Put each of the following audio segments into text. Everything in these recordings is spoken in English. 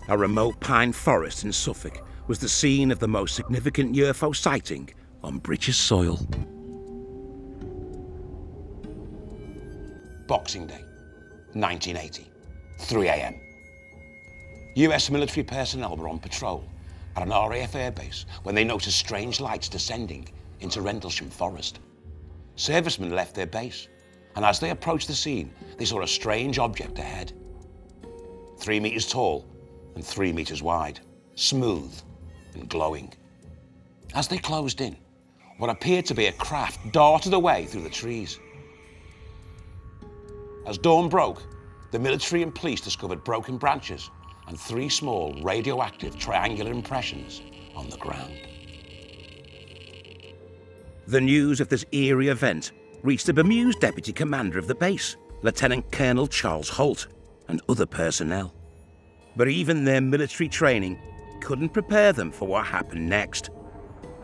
A remote pine forest in Suffolk was the scene of the most significant UFO sighting on British soil. Boxing Day, 1980, 3 a.m. US military personnel were on patrol at an RAF airbase when they noticed strange lights descending into Rendlesham forest. Servicemen left their base, and as they approached the scene, they saw a strange object ahead. 3 meters tall and 3 meters wide, smooth and glowing. As they closed in, what appeared to be a craft darted away through the trees. As dawn broke, the military and police discovered broken branches and 3 small radioactive triangular impressions on the ground. The news of this eerie event reached the bemused deputy commander of the base, Lieutenant Colonel Charles Holt, and other personnel. But even their military training couldn't prepare them for what happened next.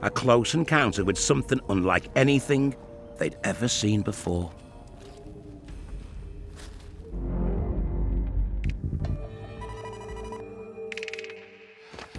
A close encounter with something unlike anything they'd ever seen before.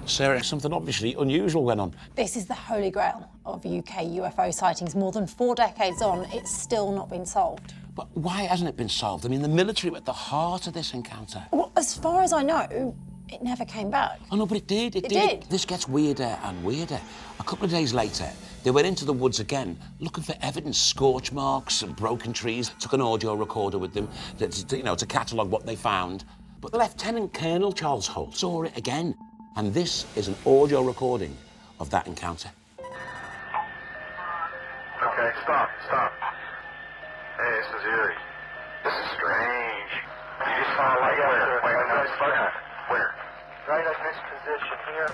Sarah, something obviously unusual went on. This is the holy grail of UK UFO sightings. More than 4 decades on, it's still not been solved. But why hasn't it been solved? I mean, the military were at the heart of this encounter. Well, as far as I know, it never came back. Oh, no, but it did. It did. This gets weirder and weirder. A couple of days later, they went into the woods again, looking for evidence, scorch marks and broken trees, took an audio recorder with them, to catalogue what they found. But Lieutenant Colonel Charles Holt saw it again. And this is an audio recording of that encounter. Okay, stop. Hey, this is eerie. This is strange. You just saw a light there. Where? Right in this position here,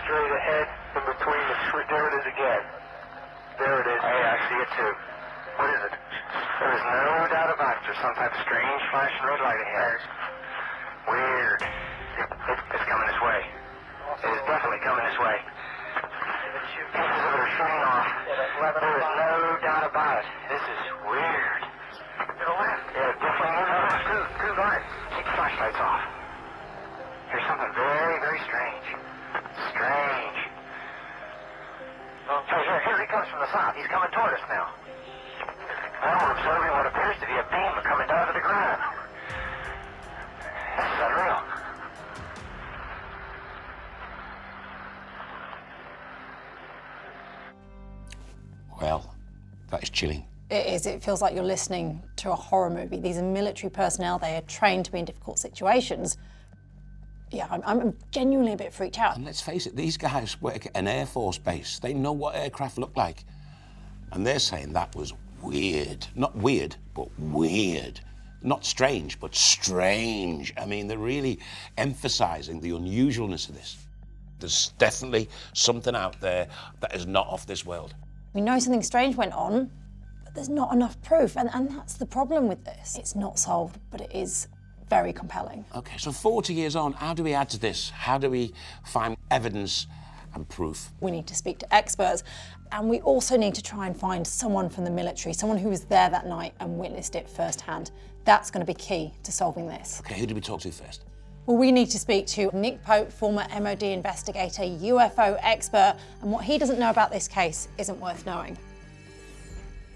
straight ahead, in between the tree. There it is again. There it is. Hey, I see it too. What is it? There is no doubt about it. There's some type of strange flashing red light ahead. Weird. It's coming this way. It is definitely coming this way. Pieces of it are shooting off. There is no doubt about it. This is weird. To the left. Yeah, definitely moving left. Two guys. Keep the flashlights off. Here's something very, very strange. Strange. Here he comes from the south. He's coming toward us now. Now we're observing what appears to be a beam coming down to the ground. This is unreal. Well, that is chilling. It is. It feels like you're listening to a horror movie. These are military personnel. They are trained to be in difficult situations. Yeah, I'm genuinely a bit freaked out. And let's face it, these guys work at an Air Force base. They know what aircraft look like. And they're saying that was weird. Not weird, but weird. Not strange, but strange. I mean, they're really emphasising the unusualness of this. There's definitely something out there that is not of this world. We know something strange went on, but there's not enough proof, and that's the problem with this. It's not solved, but it is very compelling. Okay, so 40 years on, how do we add to this? How do we find evidence and proof? We need to speak to experts, and we also need to try and find someone from the military, someone who was there that night and witnessed it firsthand. That's going to be key to solving this. Okay, who do we talk to first? Well, we need to speak to Nick Pope, former MOD investigator, UFO expert, and what he doesn't know about this case isn't worth knowing.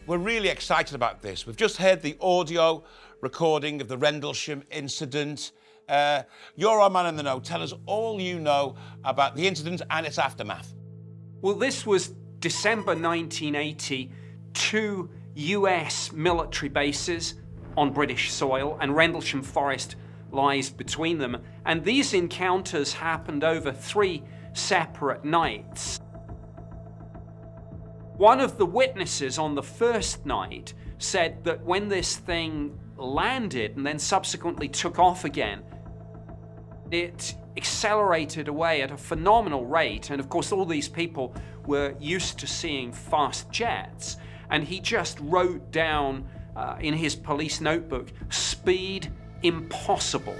We're really excited about this. We've just heard the audio recording of the Rendlesham incident. You're our man in the know. Tell us all you know about the incident and its aftermath. Well, this was December 1980, 2 US military bases on British soil, and Rendlesham Forest lies between them. And these encounters happened over 3 separate nights. One of the witnesses on the first night said that when this thing landed and then subsequently took off again, it accelerated away at a phenomenal rate. And of course, all these people were used to seeing fast jets. And he just wrote down in his police notebook, speed impossible.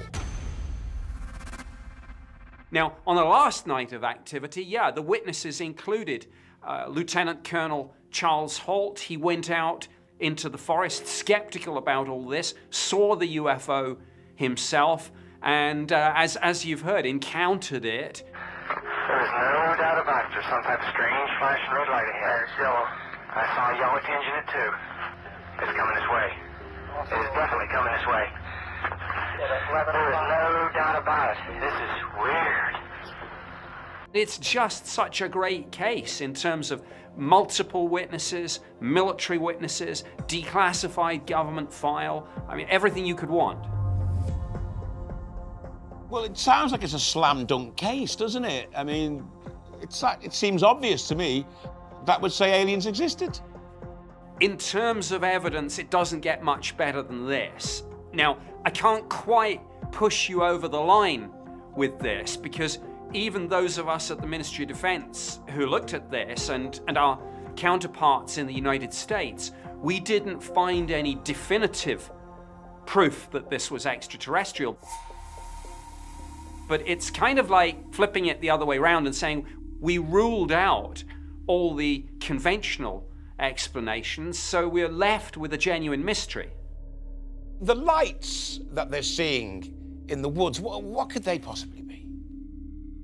Now, on the last night of activity, yeah, the witnesses included Lieutenant Colonel Charles Holt. He went out into the forest, skeptical about all this, saw the UFO himself, and as you've heard, encountered it. There's no doubt about it. There's some type of strange flashing red light ahead. It's yellow. I saw a yellow tinge in it too. It's coming this way. It is definitely coming this way. There is no doubt about it. This is weird. It's just such a great case in terms of multiple witnesses, military witnesses, declassified government file. I mean, everything you could want. Well, it sounds like it's a slam dunk case, doesn't it? I mean, it seems obvious to me that would say aliens existed. In terms of evidence, it doesn't get much better than this. Now, I can't quite push you over the line with this, because even those of us at the Ministry of Defense who looked at this and our counterparts in the United States, we didn't find any definitive proof that this was extraterrestrial. But it's kind of like flipping it the other way around and saying we ruled out all the conventional explanations, so we're left with a genuine mystery. The lights that they're seeing in the woods, what could they possibly be?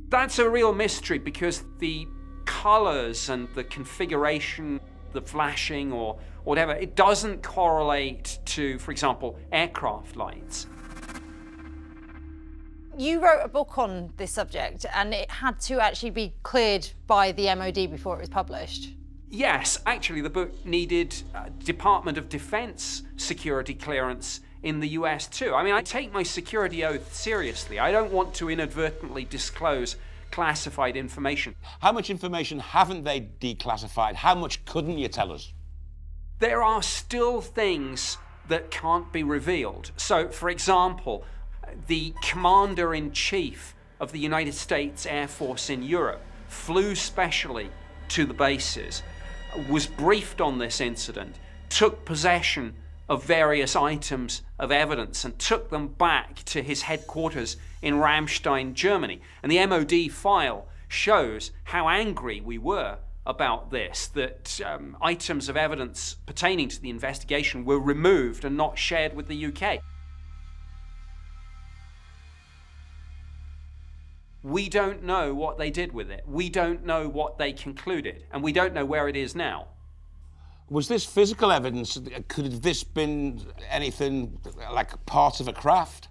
That's a real mystery, because the colors and the configuration, the flashing or whatever, it doesn't correlate to, for example, aircraft lights. You wrote a book on this subject, and it had to actually be cleared by the MOD before it was published. Yes, actually the book needed Department of Defense security clearance in the US too. I mean, I take my security oath seriously. I don't want to inadvertently disclose classified information. How much information haven't they declassified? How much couldn't you tell us? There are still things that can't be revealed. So, for example, the Commander-in-Chief of the United States Air Force in Europe flew specially to the bases, was briefed on this incident, took possession of various items of evidence and took them back to his headquarters in Ramstein, Germany. And the MOD file shows how angry we were about this, that items of evidence pertaining to the investigation were removed and not shared with the UK. We don't know what they did with it. We don't know what they concluded, and we don't know where it is now. Was this physical evidence, could this been anything like part of a craft?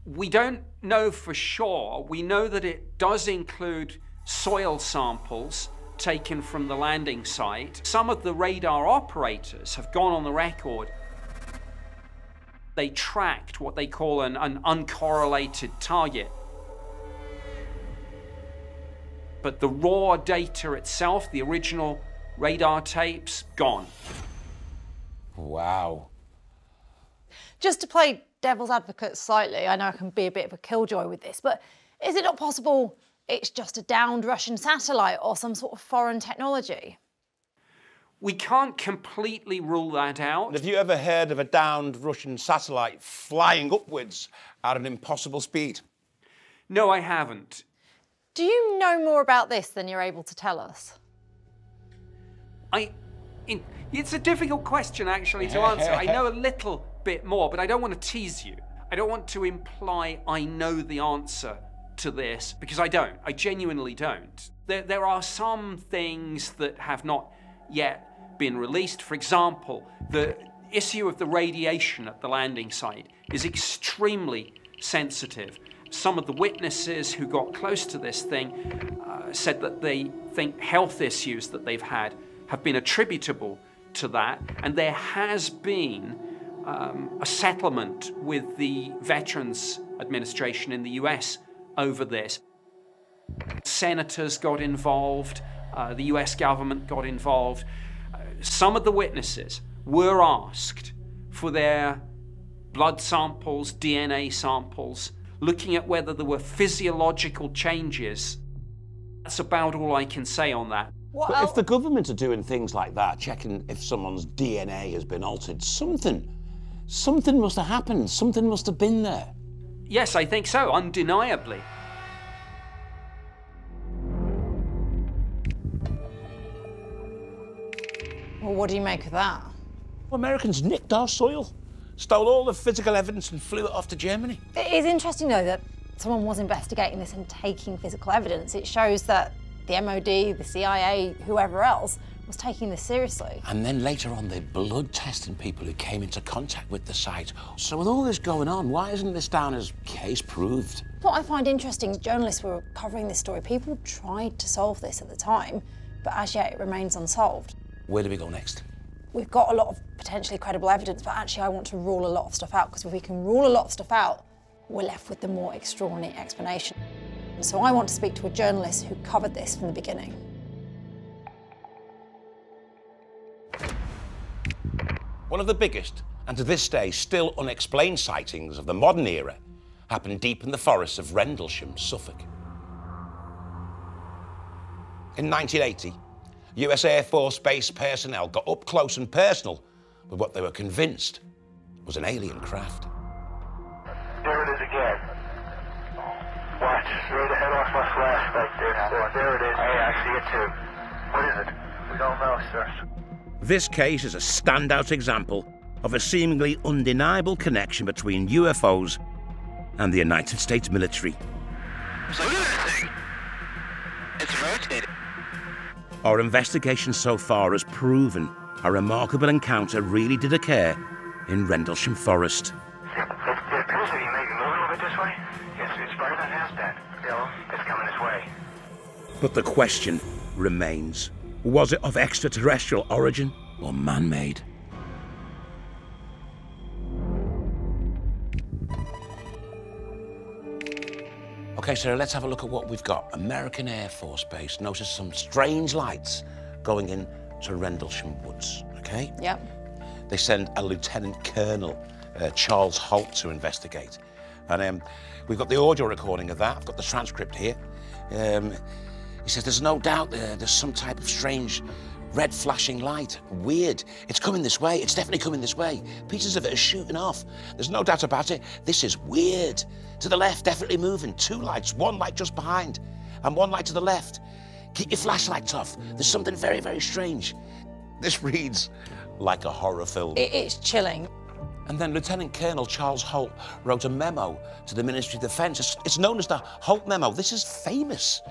We don't know for sure. We know that it does include soil samples taken from the landing site. Some of the radar operators have gone on the record. They tracked what they call an uncorrelated target. But the raw data itself, the original radar tapes, gone. Wow. Just to play devil's advocate slightly, I know I can be a bit of a killjoy with this, but is it not possible it's just a downed Russian satellite or some sort of foreign technology? We can't completely rule that out. Have you ever heard of a downed Russian satellite flying upwards at an impossible speed? No, I haven't. Do you know more about this than you're able to tell us? It's a difficult question, actually, to answer. I know a little bit more, but I don't want to tease you. I don't want to imply I know the answer to this, because I don't. I genuinely don't. There are some things that have not yet been released. For example, the issue of the radiation at the landing site is extremely sensitive. Some of the witnesses who got close to this thing said that they think health issues that they've had have been attributable to that, and there has been a settlement with the Veterans Administration in the US over this. Senators got involved, the US government got involved. Some of the witnesses were asked for their blood samples, DNA samples, looking at whether there were physiological changes. That's about all I can say on that. But if the government are doing things like that, checking if someone's DNA has been altered, something must have happened, something must have been there. Yes, I think so, undeniably. Well, what do you make of that? Americans nicked our soil, stole all the physical evidence and flew it off to Germany. It is interesting, though, that someone was investigating this and taking physical evidence. It shows that the MOD, the CIA, whoever else, was taking this seriously. And then later on, they're blood testing people who came into contact with the site. So with all this going on, why isn't this down as case proved? What I find interesting is journalists were covering this story. People tried to solve this at the time, but as yet it remains unsolved. Where do we go next? We've got a lot of potentially credible evidence, but actually I want to rule a lot of stuff out, because if we can rule a lot of stuff out, we're left with the more extraordinary explanation. So I want to speak to a journalist who covered this from the beginning. One of the biggest, and to this day still unexplained sightings of the modern era happened deep in the forests of Rendlesham, Suffolk. In 1980, US Air Force Base personnel got up close and personal with what they were convinced was an alien craft. There it is again. Watch, straight ahead off my flashlight there. There it is. Hey, I see it too. What is it? We don't know, sir. This case is a standout example of a seemingly undeniable connection between UFOs and the United States military. So look at that thing. It's rotating. Our investigation so far has proven a remarkable encounter really did occur in Rendlesham Forest. It appears to be maybe moving a little bit this way. It's better than it has been. Yellow, it's coming this way. But the question remains, was it of extraterrestrial origin or man-made? Okay, Sarah, let's have a look at what we've got. American Air Force Base noticed some strange lights going into Rendlesham Woods, okay? Yep. They send a Lieutenant Colonel, Charles Holt, to investigate. And we've got the audio recording of that. I've got the transcript here. He says there's no doubt there's some type of strange red flashing light. Weird. It's coming this way. It's definitely coming this way. Pieces of it are shooting off. There's no doubt about it. This is weird. To the left, definitely moving. Two lights, one light just behind, and one light to the left. Keep your flashlights off. There's something very, very strange. This reads like a horror film. It's chilling. And then Lieutenant Colonel Charles Holt wrote a memo to the Ministry of Defence. It's known as the Holt Memo. This is famous.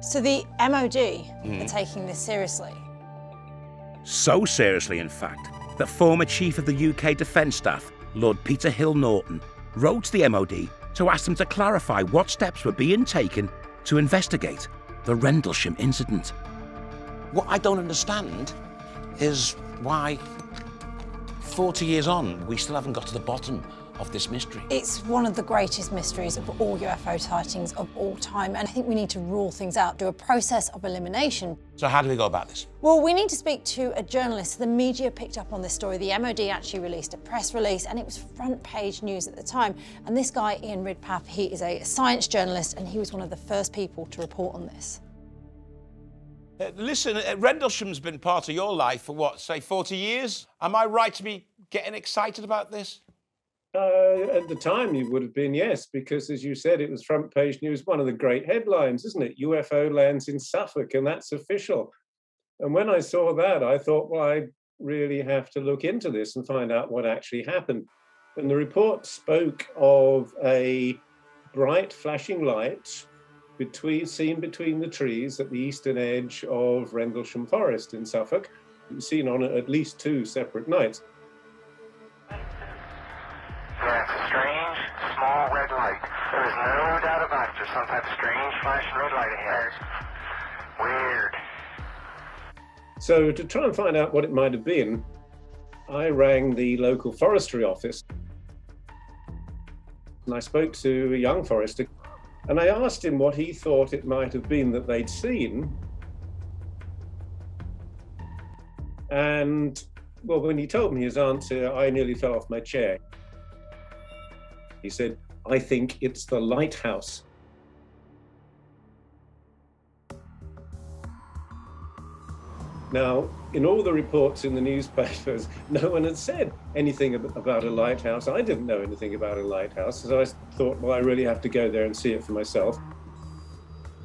So the MOD are taking this seriously. So seriously, in fact, that former Chief of the UK Defence Staff, Lord Peter Hill Norton, wrote to the MOD to ask them to clarify what steps were being taken to investigate the Rendlesham incident. What I don't understand is why 40 years on, we still haven't got to the bottom of this mystery. It's one of the greatest mysteries of all UFO sightings of all time, and I think we need to rule things out, do a process of elimination. So how do we go about this? Well, we need to speak to a journalist. The media picked up on this story. The MOD actually released a press release, and it was front page news at the time. And this guy, Ian Ridpath, he is a science journalist, and he was one of the first people to report on this. Listen, Rendlesham's been part of your life for what, say 40 years? Am I right to be getting excited about this? At the time, you would have been, yes, because as you said, it was front page news, one of the great headlines, isn't it? UFO lands in Suffolk, and that's official. And when I saw that, I thought, well, I really have to look into this and find out what actually happened. And the report spoke of a bright flashing light seen between the trees at the eastern edge of Rendlesham Forest in Suffolk. It was seen on at least 2 separate nights. Yeah, it's a strange, small red light. There is no doubt about it. There's some type of strange flashing red light ahead. Weird. So to try and find out what it might have been, I rang the local forestry office. And I spoke to a young forester, and I asked him what he thought it might have been that they'd seen. And, well, when he told me his answer, I nearly fell off my chair. He said, I think it's the lighthouse. Now, in all the reports in the newspapers, no one had said anything about a lighthouse. I didn't know anything about a lighthouse, so I thought, well, I really have to go there and see it for myself.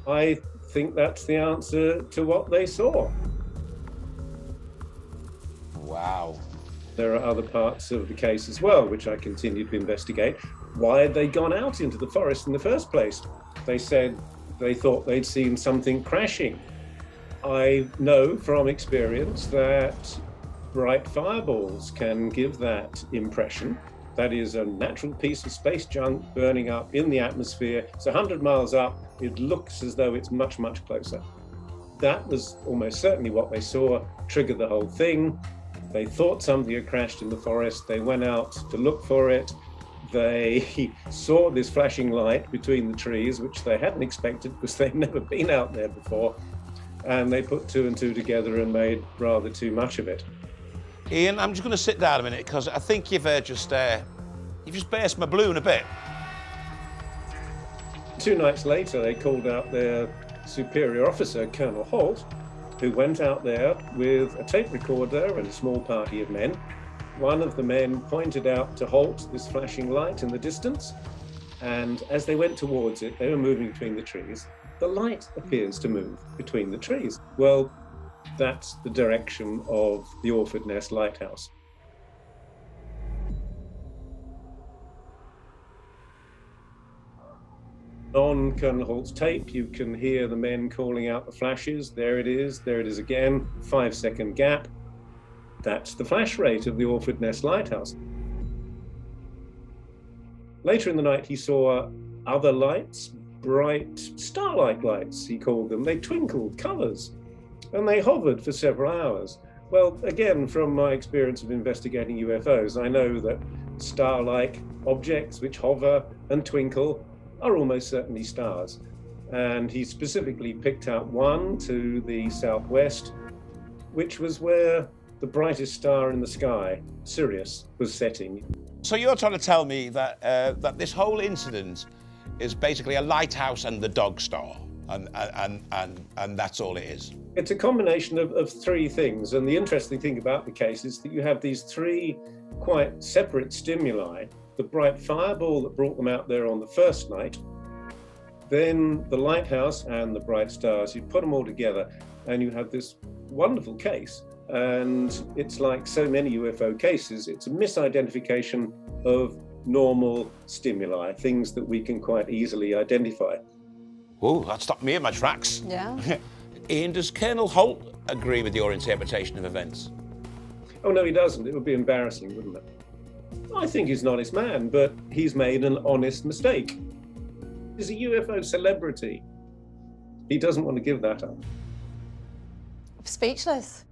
I think that's the answer to what they saw. Wow. There are other parts of the case as well, which I continued to investigate. why had they gone out into the forest in the first place. They said they thought they'd seen something crashing. I know from experience that bright fireballs can give that impression. That is a natural piece of space junk burning up in the atmosphere. It's 100 miles up. It looks as though it's much, much closer. That was almost certainly what they saw, triggered the whole thing. They thought something had crashed in the forest. They went out to look for it. They saw this flashing light between the trees, which they hadn't expected because they'd never been out there before. And they put two and two together and made rather too much of it. Ian, I'm just going to sit down a minute because I think you've just burst my balloon a bit. 2 nights later, they called out their superior officer, Colonel Holt, who went out there with a tape recorder and a small party of men. One of the men pointed out to Holt this flashing light in the distance, and as they went towards it, they were moving between the trees. The light appears to move between the trees. Well, that's the direction of the Orford Ness Lighthouse. On Colonel Holt's tape, you can hear the men calling out the flashes. There it is again, 5-second gap. That's the flash rate of the Orford Ness Lighthouse. Later in the night, he saw other lights, bright starlight lights, he called them. They twinkled colours, and they hovered for several hours. Well, again, from my experience of investigating UFOs, I know that star-like objects which hover and twinkle are almost certainly stars. And he specifically picked out one to the southwest, which was where the brightest star in the sky, Sirius, was setting. So you're trying to tell me that that this whole incident is basically a lighthouse and the dog star, and that's all it is? It's a combination of 3 things, and the interesting thing about the case is that you have these 3 quite separate stimuli. The bright fireball that brought them out there on the first night, then the lighthouse and the bright stars. You put them all together and you have this wonderful case. And it's like so many UFO cases, it's a misidentification of normal stimuli, things that we can quite easily identify. Oh, that stopped me in my tracks. Yeah. Ian, does Colonel Holt agree with your interpretation of events? Oh, no, he doesn't. It would be embarrassing, wouldn't it? I think he's an honest man, but he's made an honest mistake. He's a UFO celebrity. He doesn't want to give that up. Speechless.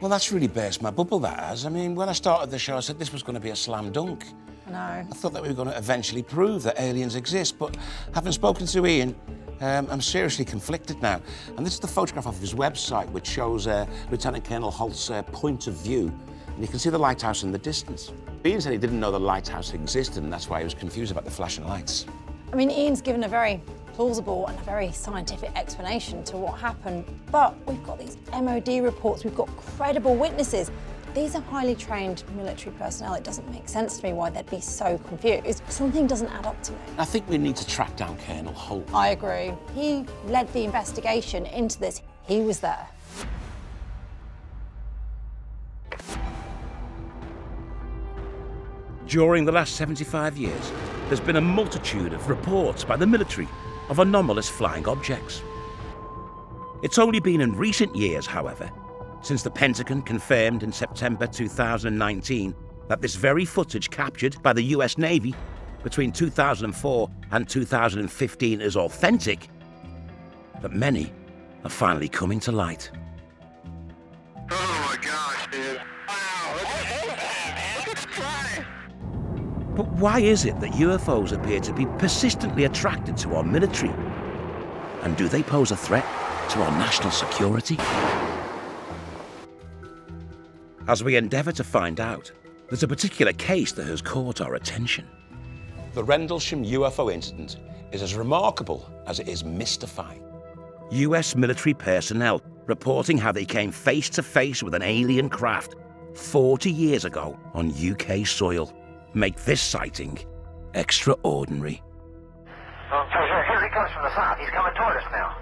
Well, that's really burst my bubble, that has. I mean, when I started the show, I said this was going to be a slam dunk. I know. I thought that we were going to eventually prove that aliens exist, but having spoken to Ian, I'm seriously conflicted now. And this is the photograph off his website, which shows Lieutenant Colonel Holt's point of view. And you can see the lighthouse in the distance. Ian said he didn't know the lighthouse existed, and that's why he was confused about the flashing lights. I mean, Ian's given a very plausible and a very scientific explanation to what happened, but we've got these MOD reports, we've got credible witnesses. These are highly trained military personnel. It doesn't make sense to me why they'd be so confused. Something doesn't add up to me. I think we need to track down Colonel Holt. I agree. He led the investigation into this. He was there. During the last 75 years, there's been a multitude of reports by the military of anomalous flying objects. It's only been in recent years, however, since the Pentagon confirmed in September 2019 that this very footage captured by the US Navy between 2004 and 2015 is authentic, that many are finally coming to light. Oh my gosh, dude. Wow, look at this guy. But why is it that UFOs appear to be persistently attracted to our military? And do they pose a threat to our national security? As we endeavour to find out, there's a particular case that has caught our attention. The Rendlesham UFO incident is as remarkable as it is mystifying. US military personnel reporting how they came face to face with an alien craft 40 years ago on UK soil make this sighting extraordinary. Oh, here he comes from the south. He's coming toward us now.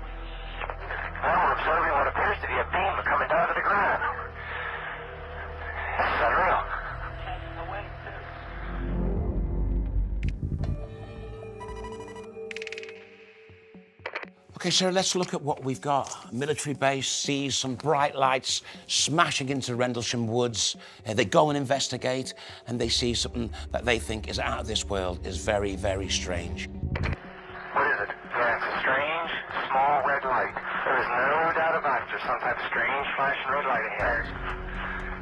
Now we're observing what appears to be a beam coming down to the ground. This is unreal. Okay, Sarah, let's look at what we've got. A military base sees some bright lights smashing into Rendlesham woods. They go and investigate, and they see something that they think is out of this world, is very, very strange. What is it? Yeah, it's a strange, small red light. There is no doubt about it. There's some type of strange flashing red light ahead.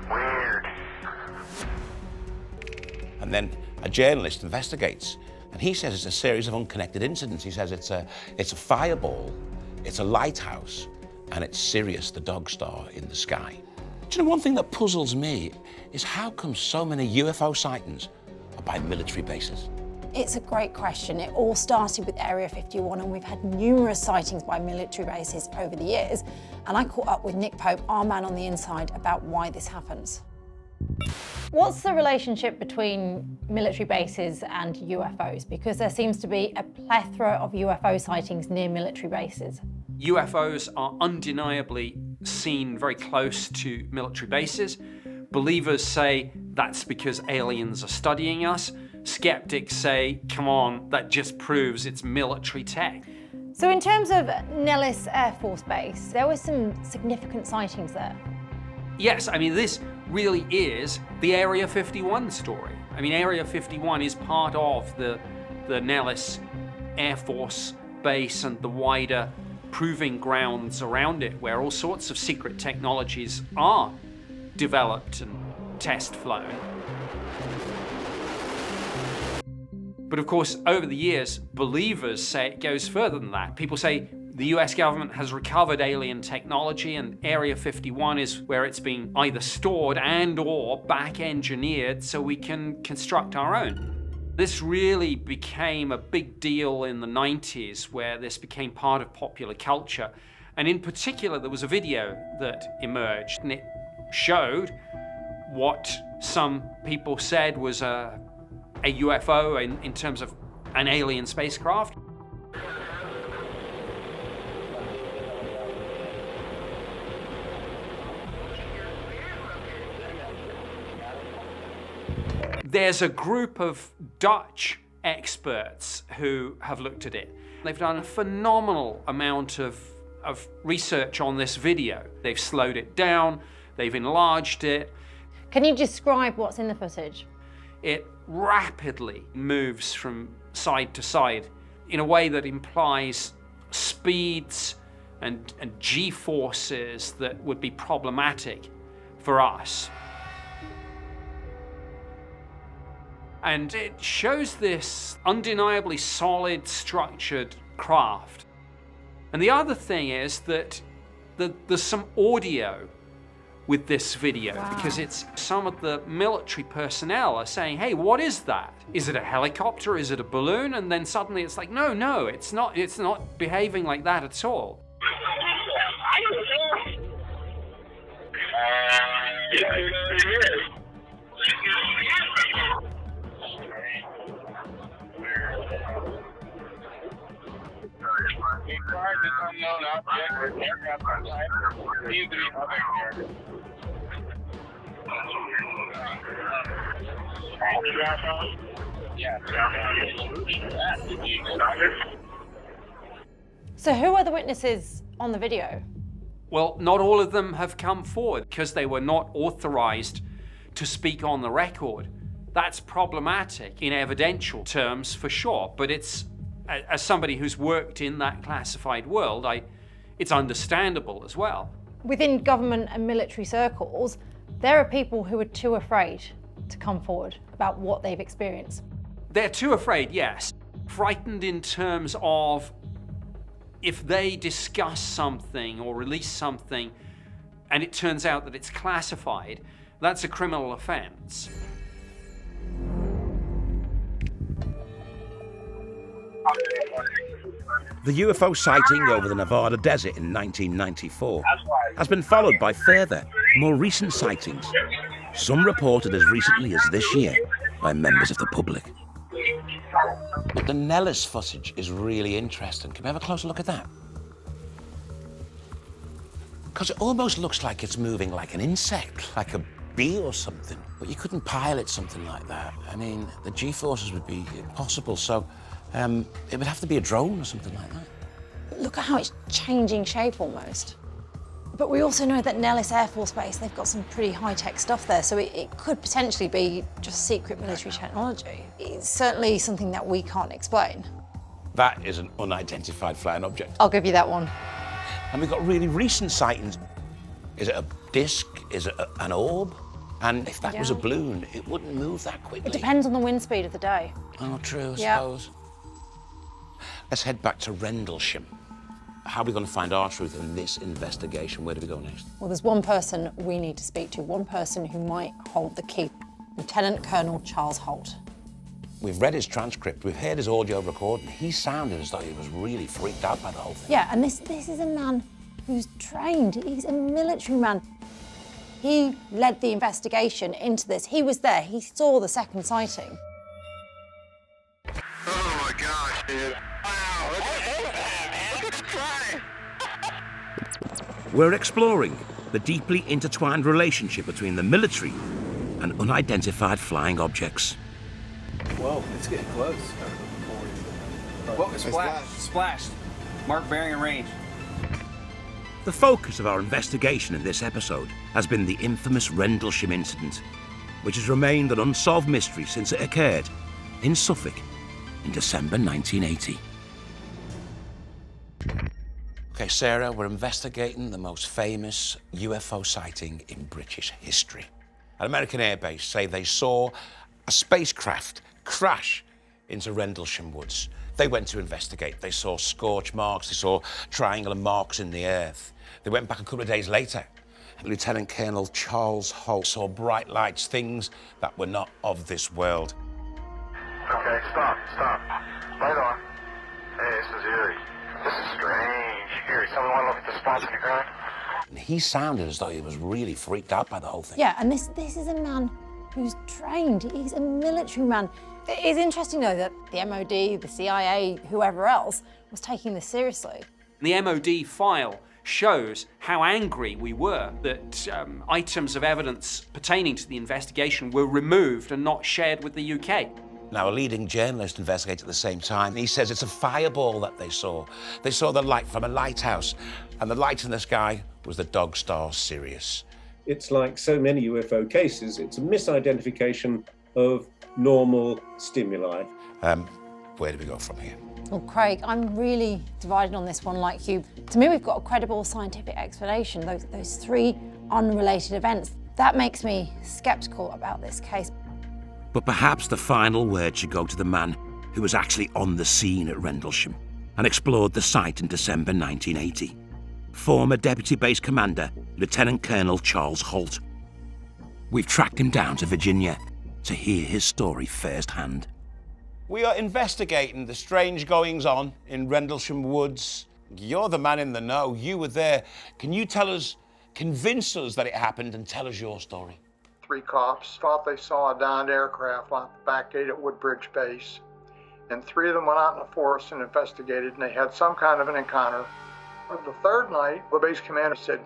Weird. And then a journalist investigates, and he says it's a series of unconnected incidents. He says it's a fireball, it's a lighthouse, and it's Sirius, the dog star in the sky. Do you know, one thing that puzzles me is how come so many UFO sightings are by military bases? It's a great question. It all started with Area 51, and we've had numerous sightings by military bases over the years. And I caught up with Nick Pope, our man on the inside, about why this happens. What's the relationship between military bases and UFOs? Because there seems to be a plethora of UFO sightings near military bases. UFOs are undeniably seen very close to military bases. Believers say that's because aliens are studying us. Skeptics say, come on, that just proves it's military tech. So in terms of Nellis Air Force Base, there were some significant sightings there. Yes, I mean, this really is the Area 51 story. I mean, Area 51 is part of the Nellis Air Force Base and the wider proving grounds around it, where all sorts of secret technologies are developed and test flown. But of course, over the years, believers say it goes further than that. People say the US government has recovered alien technology, and Area 51 is where it's been either stored and or back engineered so we can construct our own. This really became a big deal in the 90s, where this became part of popular culture. And in particular, there was a video that emerged, and it showed what some people said was a UFO in terms of an alien spacecraft. There's a group of Dutch experts who have looked at it. They've done a phenomenal amount of research on this video. They've slowed it down, they've enlarged it. Can you describe what's in the footage? It rapidly moves from side to side in a way that implies speeds and G-forces that would be problematic for us. And it shows this undeniably solid, structured craft. And the other thing is that there's some audio with this video, because it's some of the military personnel are saying, hey, what is that? Is it a helicopter? Is it a balloon? And then suddenly it's like, no, it's not behaving like that at all. So who are the witnesses on the video? Well, not all of them have come forward because they were not authorized to speak on the record. That's problematic in evidential terms for sure, but it's, as somebody who's worked in that classified world, it's understandable as well. Within government and military circles, there are people who are too afraid to come forward about what they've experienced. They're too afraid, yes. Frightened in terms of if they discuss something or release something and it turns out that it's classified, that's a criminal offense. The UFO sighting over the Nevada desert in 1994 has been followed by further, more recent sightings, some reported as recently as this year by members of the public. But the Nellis footage is really interesting. Can we have a closer look at that? Because it almost looks like it's moving like an insect, like a be or something. But you couldn't pilot something like that. I mean, the G-forces would be impossible, so it would have to be a drone or something like that. Look at how it's changing shape almost. But we also know that Nellis Air Force Base, they've got some pretty high-tech stuff there, so it could potentially be just secret military technology. It's certainly something that we can't explain. That is an unidentified flying object. I'll give you that one. And we've got really recent sightings. Is it a disc? Is it an orb? And if that was a balloon, it wouldn't move that quickly. It depends on the wind speed of the day. Oh, true, I suppose. Let's head back to Rendlesham. How are we going to find our truth in this investigation? Where do we go next? Well, there's one person we need to speak to, one person who might hold the key. Lieutenant Colonel Charles Holt. We've read his transcript, we've heard his audio recording. He sounded as though he was really freaked out by the whole thing. Yeah, and this is a man who's trained. He's a military man. He led the investigation into this. He was there. He saw the second sighting. Oh my gosh, dude. Wow, look at that, man. Look at the fly. We're exploring the deeply intertwined relationship between the military and unidentified flying objects. Whoa, it's getting close. Whoa, splashed. Mark bearing and range. The focus of our investigation in this episode has been the infamous Rendlesham incident, which has remained an unsolved mystery since it occurred in Suffolk in December 1980. Okay, Sarah, we're investigating the most famous UFO sighting in British history. An American airbase say they saw a spacecraft crash into Rendlesham Woods. They went to investigate. They saw scorch marks, they saw triangular marks in the earth. They went back a couple of days later. Lieutenant Colonel Charles Holt saw bright lights, things that were not of this world. Okay, stop. Right on. Hey, this is Erie. This is strange. Erie, someone want to look at the spots on the ground? And he sounded as though he was really freaked out by the whole thing. Yeah, and this is a man who's trained. He's a military man. It is interesting, though, that the MOD, the CIA, whoever else, was taking this seriously. The MOD file shows how angry we were that items of evidence pertaining to the investigation were removed and not shared with the UK. Now, a leading journalist investigated at the same time. He says it's a fireball that they saw. They saw the light from a lighthouse, and the light in the sky was the dog star Sirius. It's like so many UFO cases, it's a misidentification of normal stimuli. Where do we go from here? Well, Craig, I'm really divided on this one like you. To me, we've got a credible scientific explanation, those three unrelated events. That makes me sceptical about this case. But perhaps the final word should go to the man who was actually on the scene at Rendlesham and explored the site in December 1980. Former Deputy Base Commander, Lieutenant Colonel Charles Holt. We've tracked him down to Virginia to hear his story firsthand. We are investigating the strange goings-on in Rendlesham Woods. You're the man in the know. You were there. Can you tell us, convince us that it happened and tell us your story? 3 cops thought they saw a downed aircraft on the back gate at Woodbridge Base. And 3 of them went out in the forest and investigated, and they had some kind of an encounter. The 3rd night, the base commander said,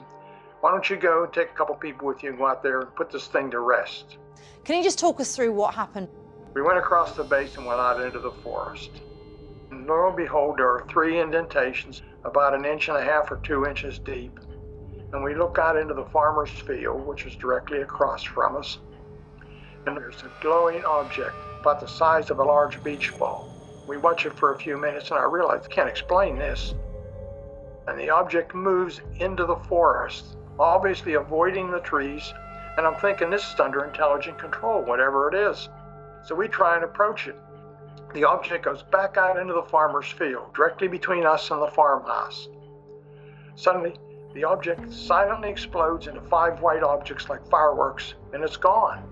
why don't you go and take a couple people with you and go out there and put this thing to rest? Can you just talk us through what happened? We went across the base and went out into the forest. And lo and behold, there are 3 indentations about 1.5 inches or 2 inches deep. And we look out into the farmer's field, which is directly across from us. And there's a glowing object about the size of a large beach ball. We watch it for a few minutes and I realize I can't explain this. And the object moves into the forest, obviously avoiding the trees. And I'm thinking this is under intelligent control, whatever it is. So we try and approach it. The object goes back out into the farmer's field, directly between us and the farmhouse. Suddenly, the object silently explodes into 5 white objects like fireworks, and it's gone.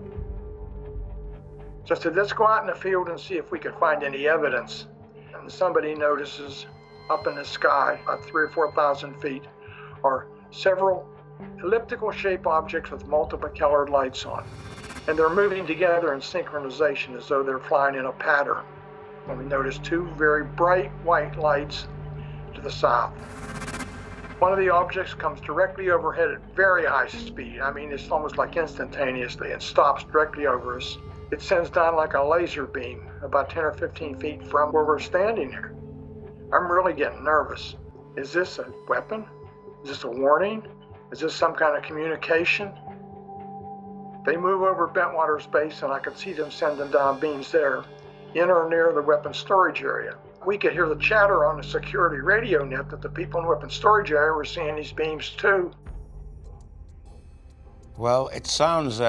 So I said, let's go out in the field and see if we can find any evidence. And somebody notices up in the sky, about 3,000 or 4,000 feet, are several elliptical-shaped objects with multiple colored lights on. And they're moving together in synchronization as though they're flying in a pattern. And we notice 2 very bright white lights to the south. One of the objects comes directly overhead at very high speed. I mean, it's almost like instantaneously. It stops directly over us. It sends down like a laser beam about 10 or 15 feet from where we're standing here. I'm really getting nervous. Is this a weapon? Is this a warning? Is this some kind of communication? They move over Bentwater's base, and I could see them sending down beams there, in or near the weapons storage area. We could hear the chatter on the security radio net that the people in the weapons storage area were seeing these beams too. Well, it's like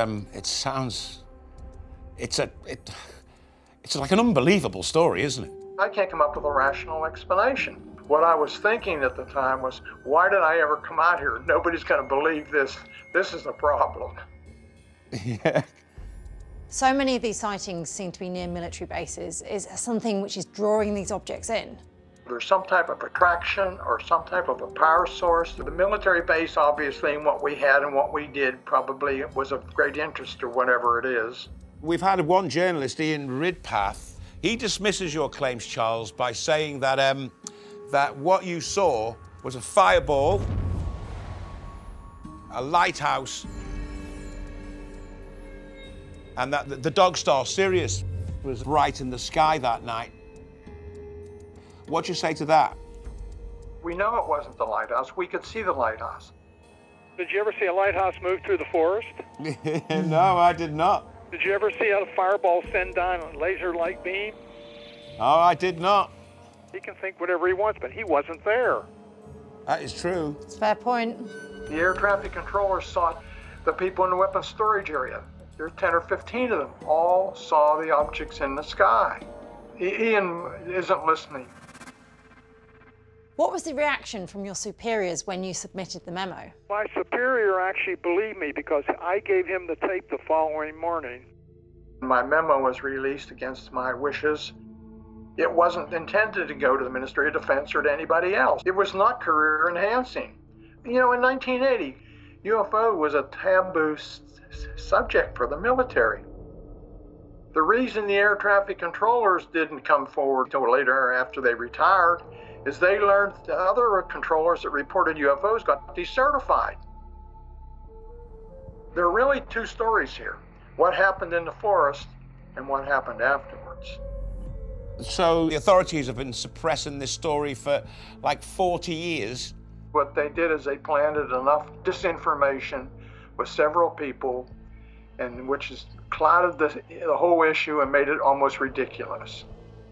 an unbelievable story, isn't it? I can't come up with a rational explanation. What I was thinking at the time was, why did I ever come out here? Nobody's going to believe this. This is the problem. Yeah. So many of these sightings seem to be near military bases. Is there something which is drawing these objects in? There's some type of attraction or some type of a power source. The military base, obviously, and what we had and what we did probably was of great interest or whatever it is. We've had one journalist, Ian Ridpath. He dismisses your claims, Charles, by saying that that what you saw was a fireball, a lighthouse, and that the dog star Sirius was bright in the sky that night. What'd you say to that? We know it wasn't the lighthouse. We could see the lighthouse. Did you ever see a lighthouse move through the forest? No, I did not. Did you ever see a fireball send down a laser-like beam? Oh, I did not. He can think whatever he wants, but he wasn't there. That is true. It's a fair point. The air traffic controllers saw the people in the weapons storage area. There's 10 or 15 of them. All saw the objects in the sky. Ian isn't listening. What was the reaction from your superiors when you submitted the memo? My superior actually believed me because I gave him the tape the following morning. My memo was released against my wishes. It wasn't intended to go to the Ministry of Defense or to anybody else. It was not career enhancing. You know, in 1980, UFO was a taboo subject for the military. The reason the air traffic controllers didn't come forward until later after they retired is they learned the other controllers that reported UFOs got decertified. There are really two stories here. What happened in the forest and what happened afterwards. So the authorities have been suppressing this story for like 40 years. What they did is they planted enough disinformation with several people, and which has clouded the whole issue and made it almost ridiculous.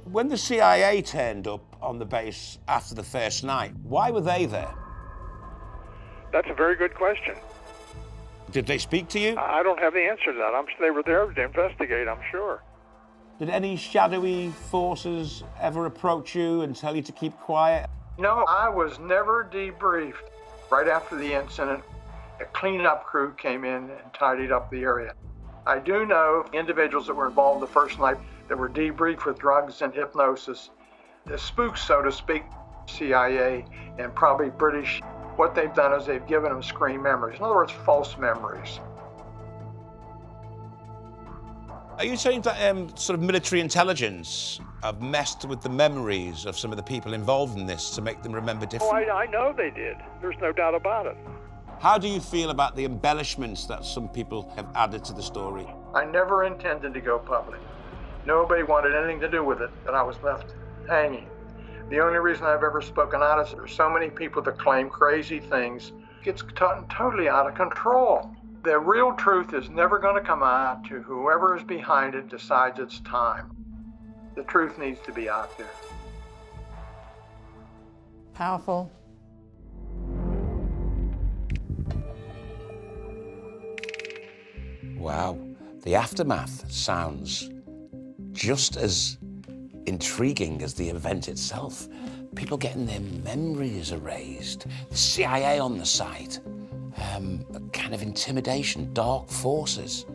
When the CIA turned up on the base after the first night, why were they there? That's a very good question. Did they speak to you? I don't have the answer to that. They were there to investigate, I'm sure. Did any shadowy forces ever approach you and tell you to keep quiet? No, I was never debriefed. Right after the incident, a cleanup crew came in and tidied up the area. I do know individuals that were involved the first night that were debriefed with drugs and hypnosis. The spooks, so to speak, CIA and probably British, what they've done is they've given them screen memories. In other words, false memories. Are you saying that sort of military intelligence have messed with the memories of some of the people involved in this to make them remember differently? Oh, I know they did. There's no doubt about it. How do you feel about the embellishments that some people have added to the story? I never intended to go public. Nobody wanted anything to do with it, and I was left hanging. The only reason I've ever spoken out is there's so many people that claim crazy things. It's totally out of control. The real truth is never going to come out to whoever is behind it decides it's time. The truth needs to be out there. Powerful. Wow, the aftermath sounds just as intriguing as the event itself. People getting their memories erased, the CIA on the site, a kind of intimidation, dark forces.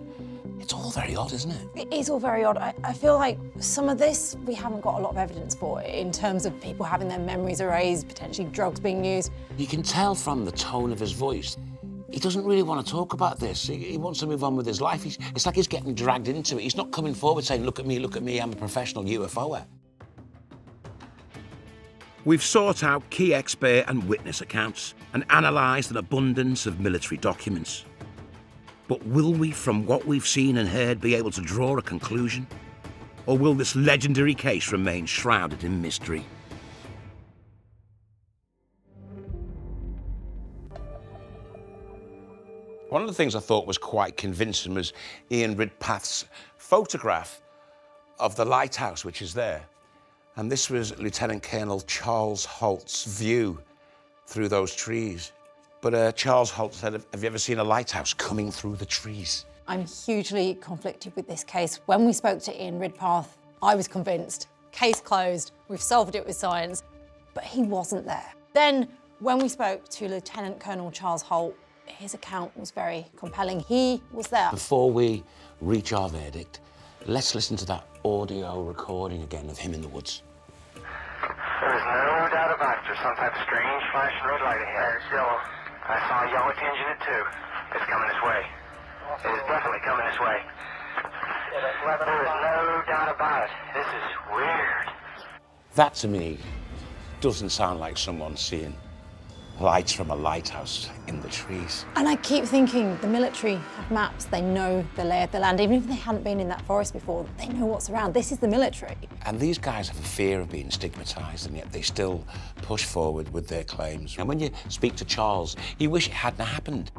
It's all very odd, isn't it? It is all very odd. I feel like some of this we haven't got a lot of evidence for in terms of people having their memories erased, potentially drugs being used. You can tell from the tone of his voice. He doesn't really want to talk about this. He wants to move on with his life. It's like he's getting dragged into it. He's not coming forward saying, look at me, I'm a professional UFOer. We've sought out key expert and witness accounts. and analysed an abundance of military documents. But will we, from what we've seen and heard, be able to draw a conclusion? Or will this legendary case remain shrouded in mystery? One of the things I thought was quite convincing was Ian Ridpath's photograph of the lighthouse, which is there. And this was Lieutenant Colonel Charles Holt's view through those trees. But Charles Holt said, have you ever seen a lighthouse coming through the trees? I'm hugely conflicted with this case. When we spoke to Ian Ridpath, I was convinced. Case closed, we've solved it with science, but he wasn't there. Then, when we spoke to Lieutenant Colonel Charles Holt, his account was very compelling. He was there. Before we reach our verdict, let's listen to that audio recording again of him in the woods. There is no doubt about it. There's some type of strange flashing red light ahead. It's yellow. I saw a yellow tinge in it too. It's coming this way. It is definitely coming this way. There is no doubt about it. This is weird. That to me doesn't sound like someone seeing lights from a lighthouse in the trees. And I keep thinking the military have maps, they know the lay of the land. Even if they hadn't been in that forest before, they know what's around. This is the military. And these guys have a fear of being stigmatised, and yet they still push forward with their claims. And when you speak to Charles, you wish it hadn't happened.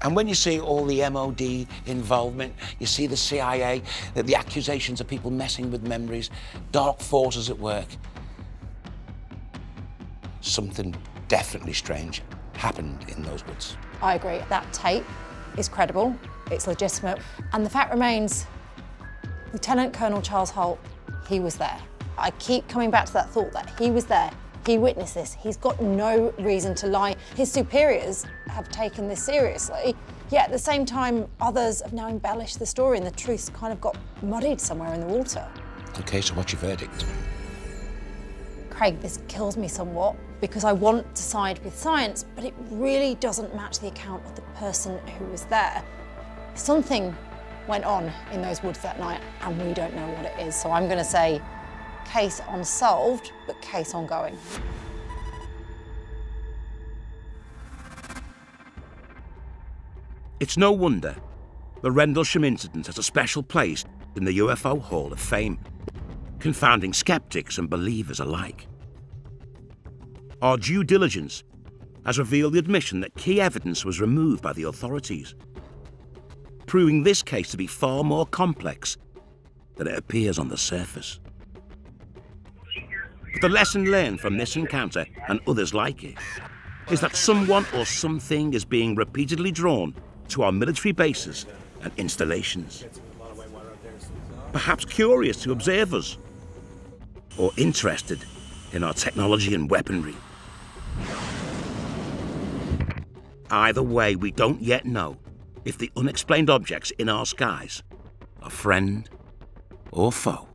And when you see all the MOD involvement, you see the CIA, the accusations of people messing with memories, dark forces at work, something definitely strange happened in those woods. I agree. That tape is credible, it's legitimate, and the fact remains, Lieutenant Colonel Charles Holt, he was there. I keep coming back to that thought that he was there, he witnessed this, he's got no reason to lie. His superiors have taken this seriously, yet at the same time, others have now embellished the story and the truth's kind of got muddied somewhere in the water. Okay, so what's your verdict? Craig, this kills me somewhat because I want to side with science, but it really doesn't match the account of the person who was there. Something went on in those woods that night and we don't know what it is. So I'm going to say case unsolved, but case ongoing. It's no wonder the Rendlesham incident has a special place in the UFO Hall of Fame, confounding sceptics and believers alike. Our due diligence has revealed the admission that key evidence was removed by the authorities, proving this case to be far more complex than it appears on the surface. But the lesson learned from this encounter and others like it is that someone or something is being repeatedly drawn to our military bases and installations, perhaps curious to observe us or interested in our technology and weaponry. Either way, we don't yet know if the unexplained objects in our skies are friend or foe.